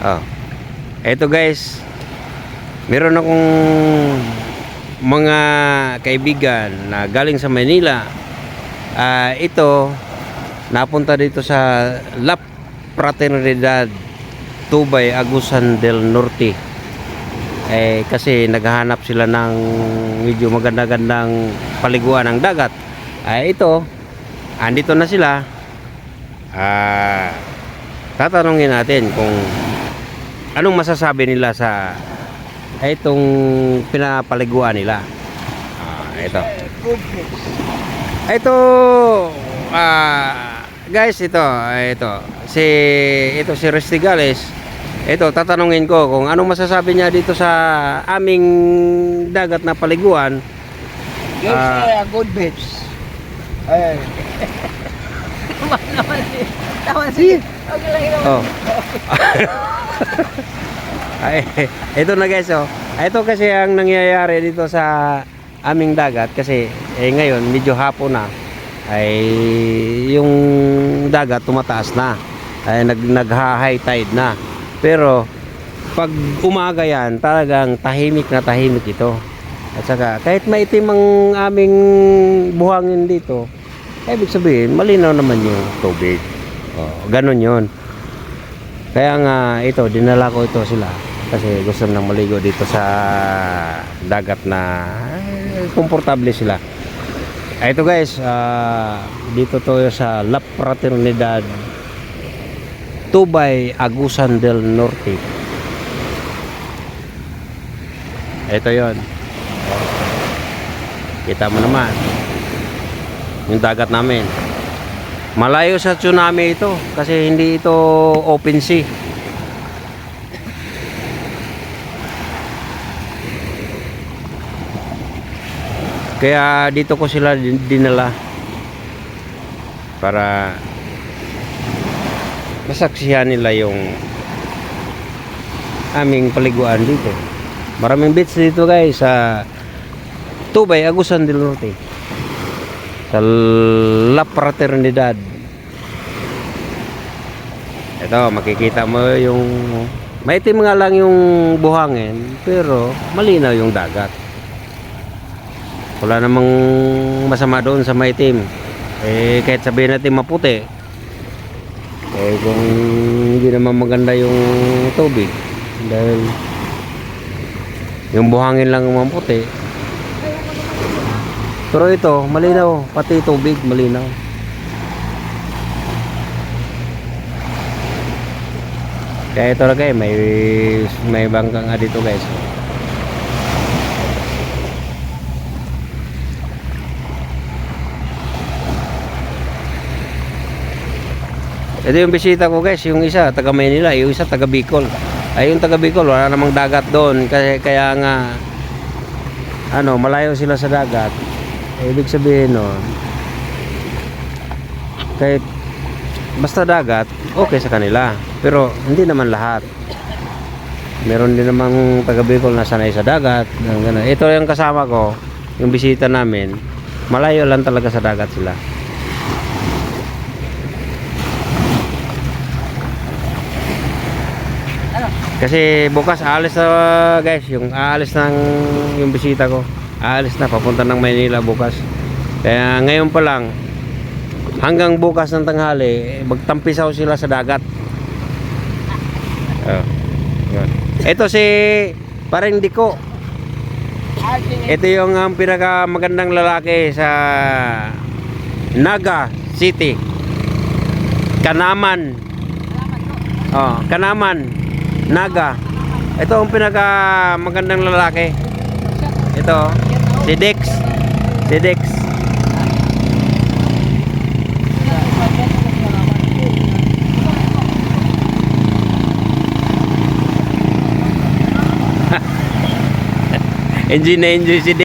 Oh. Ito guys, meron akong mga kaibigan na galing sa Manila. Ito napunta dito sa La Fraternidad Tubay, Agusan del Norte. Kasi naghahanap sila ng medyo maganda-gandang paliguan ng dagat. Ito, andito na sila. Tatanungin natin kung anong masasabi nila sa itong pinapaliguan nila. Ito guys, ito si Restigales. Ito, tatanungin ko kung anong masasabi niya dito sa aming dagat na paliguan. Good babes. Tama Si. Okay lang yun. Oh. Ito na guys, oh. Ito kasi ang nangyayari dito sa aming dagat kasi ngayon medyo hapon na, yung dagat tumataas na, nagha-high tide na. Pero pag umaga yan, talagang tahimik na tahimik ito. At saka kahit maitim ang aming buhangin dito, ibig sabihin malinaw naman yung tubig. Ganun yun. Kaya nga ito, dinala ko ito sila kasi gusto nang maligo dito sa dagat na komportable sila. Ito guys, dito to sa La Fraternidad Tubay, Agusan del Norte. Ito yon. Kita mo naman yung dagat namin. Malayo sa tsunami ito kasi hindi ito open sea. Kaya dito ko sila dinala para masaksihan nila yung aming paliguan dito. Maraming beach dito guys sa Tubay, Agusan del Norte, sa La Fraternidad. Ito, makikita mo yung maitim nga lang yung buhangin pero malinaw yung dagat. Wala namang masama doon sa maitim. Kahit sabihin natin maputi, kung hindi naman maganda yung tubig dahil yung buhangin lang maputi. Pero ito, malinaw, pati tubig malinaw. Kaya ito na guys, may bangka nga dito guys. Ito yung bisita ko guys, yung isa taga Maynila, yung isa taga Bicol. Yung taga Bicol wala namang dagat doon kasi kaya nga malayo sila sa dagat. Ibig sabihin nun, kahit basta dagat, okay sa kanila. Pero hindi naman lahat. Meron din namang taga Bicol na sanay sa dagat. Ito yung kasama ko, yung bisita namin, malayo lang talaga sa dagat sila. Kasi bukas aalis na guys, yung aalis ng yung bisita ko. Aalis na, papunta ng Maynila bukas. Kaya ngayon pa lang, hanggang bukas ng tanghali, magtampisaw sila sa dagat. Ito si Paring Diko. Ito yung pinakamagandang lalaki sa Naga City, Kanaman. Kanaman, Naga. Ito ang pinakamagandang lalaki. Ito, si Dex. Si Dex. Enjoy na enjoy si Dex.